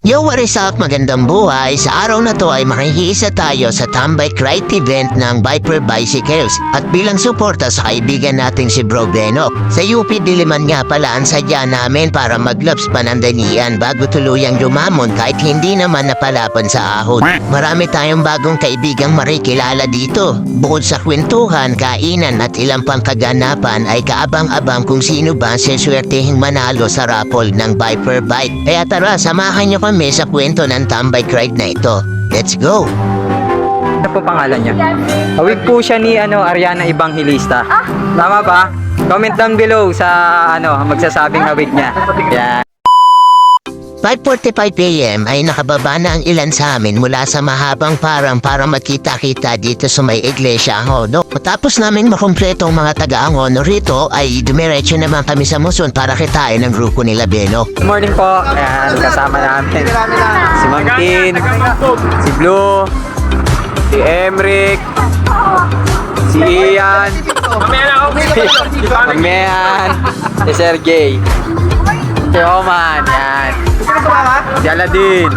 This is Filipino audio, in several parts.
Yo, what is up? Magandang buhay. Sa araw na to ay makikiisa tayo sa Tambay Ride event ng Viper Bicycles at bilang suporta sa kaibigan nating si Bro Beno. Sa UP Diliman nga pala ang sadya namin para maglaps panandalian bago tuluyang lumamon kahit hindi naman napalapan sa ahon. Marami tayong bagong kaibigang marikilala dito. Bukod sa kwentuhan, kainan at ilang pang kaganapan ay kaabang-abang kung sino ba ang seswertehing manalo sa raffle ng Viper Bike. Kaya tara, samahan nyo kami sa kwento ng Tambay Ride na ito. Let's go! Ano po pangalan niya? Awig po siya ni Ariana Evangelista. Tama ba? Comment down below sa magsasabing awig niya. Yan. 5:45 AM ay nakababa na ang ilan sa amin mula sa mahabang parang para makita-kita dito sa may iglesia Angono. Matapos naming makumpleto ang mga taga-Angono rito ay dumiretso naman kami sa Muson para kitain ang grupo nila Beno. Good morning po. Ayan, kasama namin si Ma'am Tin, si Blue, si Emric, si Ian, si Mehan, si Sergey, si Oman, yan. Si Aladin.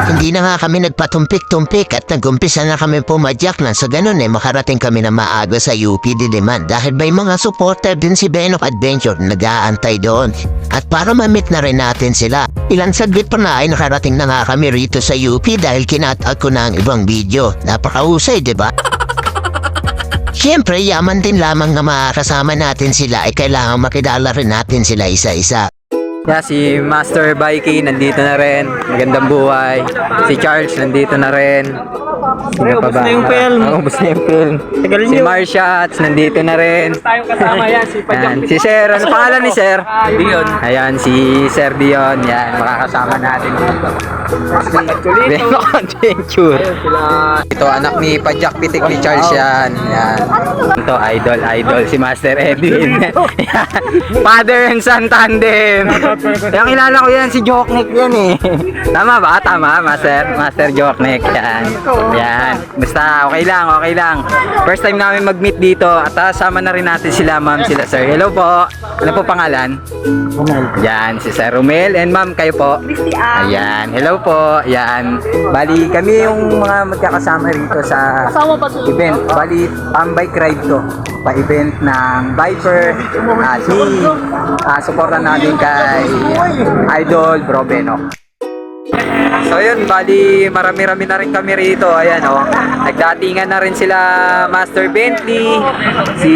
Hindi na nga kami nagpatumpik-tumpik at nag-umpisa na kami pumadyak na sa ganun makarating kami na maaga sa UP Diliman dahil may mga supporter din si Beno Adventure na nag-aantay doon. At para ma-meet na rin natin sila, ilang saglit pa na ay nakarating na nga kami rito sa UP dahil kinatag ko na ang ibang video. Napakahusay, diba? Siyempre, yaman din lamang na makakasama natin sila ay kailangan makilala rin natin sila isa-isa. Yeah, si Master Bikey nandito na rin. Magandang buhay. Si Charles nandito na rin. Sino pa ba? Ubus na yung film. Si Marshats nandito na rin. Yan. Si Sir, ano pangalan ni Sir? Dion. Ayan, si Sir Dion. Yan, makakasama natin. Beno Adventure. Ito, anak ni Pajak Pitik ni Charles yan. Yan. Ito, idol. Si Master Edwin. Father and son tandem. Yung kilala ko yan, si Joknek yan eh. Tama ba? Tama, Master Joknek. Yan. Basta, okay lang. First time namin mag-meet dito at sama na rin natin sila, ma'am, sila sir. Hello po. Ano po pangalan? Romel. Yan, si Sir Romel. And ma'am, kayo po? Ayan. Hello po. Yan. Bali, kami yung mga magkakasama rito sa event. Bali, Tambay Ride to. Pa-event ng Viper. Supportan natin kay Idol Bro Beno. So yun, bali marami-rami na rin kami rito. Ayan o, nagdatingan na rin sila Master Bentley, si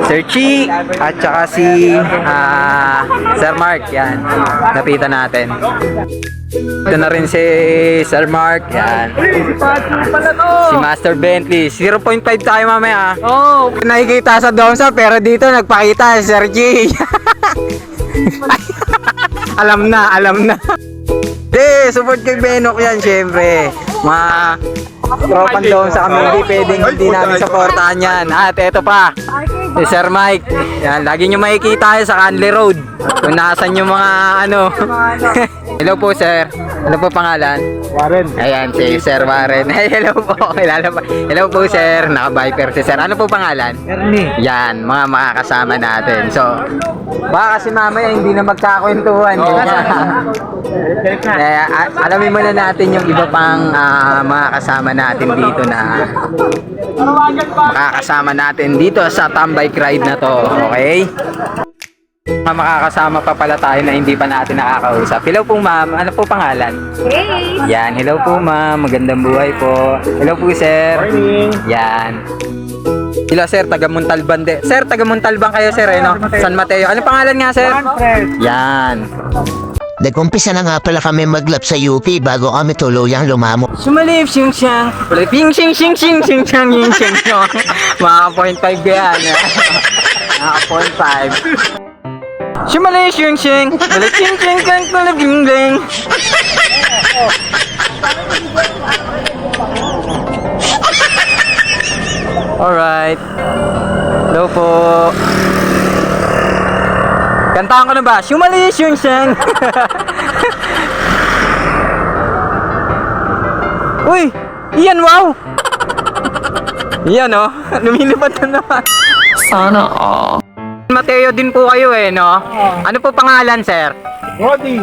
Sir Chi, at saka si Sir Mark. Yan, napitan natin. Ito na rin si Sir Mark. Yan, si Master Bentley. 0.5 tayo mamaya. Nakikita sa Domsa pero dito nagpakita si Sir Chi. Alam na. Support kay Benok yan, syempre. Mga tropang doon sa kami, hindi pwedeng hindi namin supportahan yan. At eto pa, si Sir Mike. Yan, lagi nyo makikita sa Canley Road. Kung nasan yung mga Hello po, sir. Ano po pangalan? Warren. Ayan, si Sir Warren. Hey, hello po. Hello po, sir. Naka-Viper si sir. Ano po pangalan? Ernie. Yan, mga makakasama natin. So, baka kasi mamaya hindi na magkakwentuhan. Kaya alamin muna natin yung iba pang mga kasama natin dito na makakasama natin dito sa Tambay Ride na to. Okay? Makakasama pa pala tayo na hindi pa natin nakakausap. Hello po ma'am, ano po pangalan? Hey! Yan, hello po ma'am, magandang buhay po. Hello po sir. Morning. Yan. Hello sir, taga Montalban de. Sir, taga Montalban kayo sir, no? San Mateo. Ano pangalan nga sir? Yan. Nag-umpisa na nga pala kami maglap sa UP bago kami tuluyang lumamo. Sumalip sing siyang. Ping sing sing sing sing sing sing sing. Mga 0.5 yan. Mga 0.5. Sumalip sing sing. Sumalip sing sing sing sumalip sing sing. Alright. Hello po. Kantahan ko na ba? Sumalis yung siyang. Uy! Iyan, wow! Iyan, oh. Lumilipad na naman. Sana, Mateo din po kayo no? Ano po pangalan, sir? Rodi,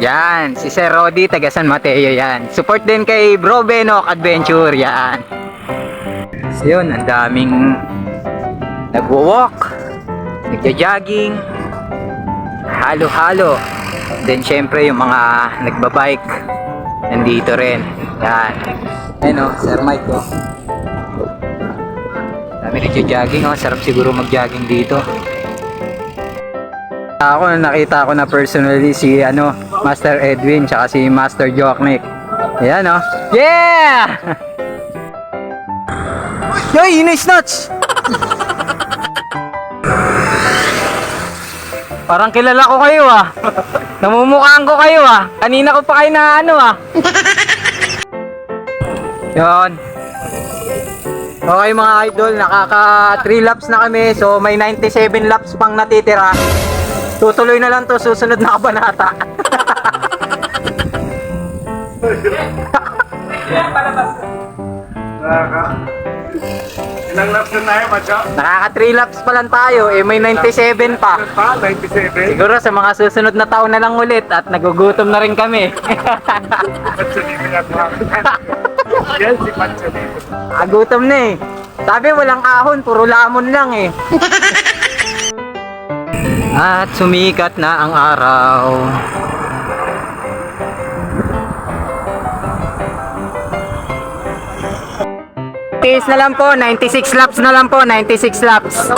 Yan, si Sir Rodi, taga San Mateo yan. Support din kay Bro Benok Adventure, yan. So yun, ang daming nagwo-walk, nagja-jogging, halo-halo. Then syempre yung mga nagbabike, nandito rin. Yan. Ayun o, Sir Mike o. Dami nagja-jogging o, sarap siguro mag-jogging dito. Nakita ko na personally si Master Edwin tsaka si Master Joknik. Ayan oh. Yeah! Yoy, nice nuts! Parang kilala ko kayo ah. Namumukhaan ko kayo ah. Kanina ko pa kayo na Yun. Okay mga idol, nakaka 3 laps na kami. So may 97 laps pang natitira. Tutuloy na lang to susunod na kabanata. Ilang laps na tayo, Madja? Nakaka 3 laps pa lang tayo, may 97 pa. 97? Siguro sa mga susunod na taon na lang ulit at nagugutom na rin kami. Patsunito yan mga. Yan si Patsunito. Gutom na eh. Sabi walang ahon, puro lamon lang eh. At sumikat na ang araw. Pace na lang po, 96 laps na lang po, 96 laps.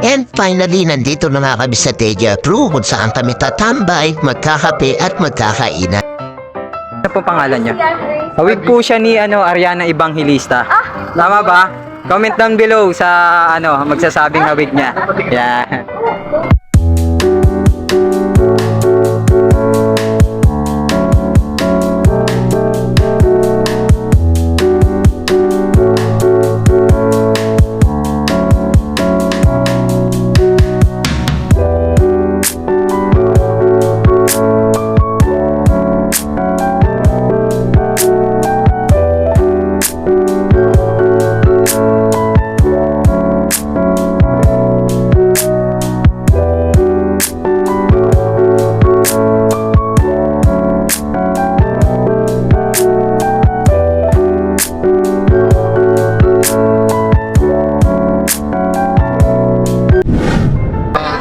And finally, nandito na nga kami sa Teja Brew kung saan kami tatambay, magkakape at magkakainan. Ano po pangalan niya? Hawig po siya ni Ariana Evangelista. Tama ba? Comment down below sa magsasabing hawig niya. Yeah.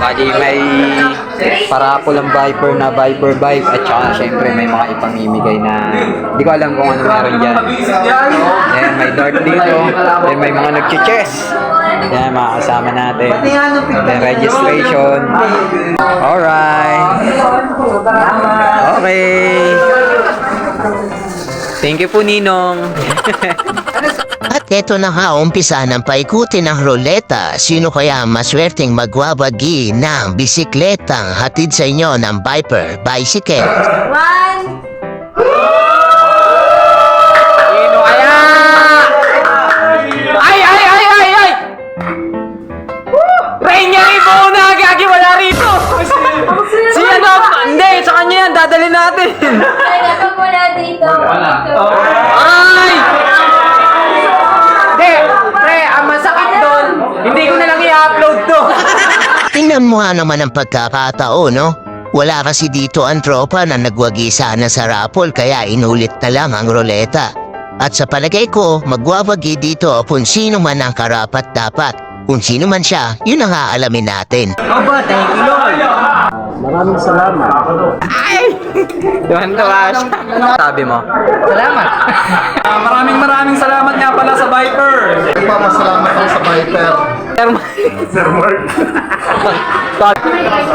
Bali may parapol ang Viper na Viper Bike at saka syempre may mga ipamimigay na hindi ko alam kung ano meron dyan. Then may dart dito, then may mga nag-chess. Yan, mga kasama natin. Then registration. Alright. Okay. Thank you po, Ninong. At eto na nga, umpisa ng paikutin ng ruleta. Sino kaya ang maswerteng magwawagi ng bisikletang hatid sa inyo ng Viper Bicycle? Sino kaya? Ay! Rainier Ibo na! Gagi, wala rito! Si hindi, sa kanya yan, dadalhin natin. Ay, dapat wala dito. Ay! Hindi, pre, ang masakit doon, hindi ko na lang i-upload to. Tingnan mo nga naman ang pagkakataon, no? Wala kasi dito ang tropa na nagwagi sana sa raffle kaya inulit na lang ang ruleta. At sa palagay ko, magwawagi dito kung sino man ang karapat-dapat. Kung sino man siya, yun ang aalamin natin. Aba, thank you Lord. Maraming salamat. Ay! Tuwan-tuwa siya. Sabi mo? Salamat. Maraming salamat nga pala sa Viper. Papasalamat ako sa Viper. Sir Mark.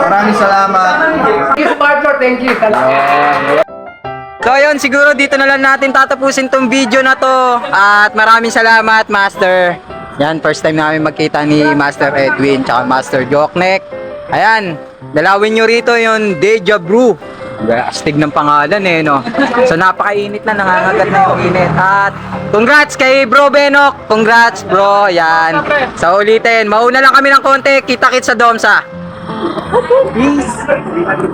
Maraming salamat. So yun, siguro dito na lang natin tatapusin tong video na to. At maraming salamat, Master. Yan, first time namin magkita ni Master Edwin tsaka Master Joknek. Ayan, dalawin nyo rito yung Deja Brew. Astig ng pangalan eh, no? So napakainit na, nangangagat na yung init. At congrats kay Bro Benok. Congrats bro, yan. Sa ulitin, mauna lang kami ng konti. Kita-kits sa Domsa. Peace.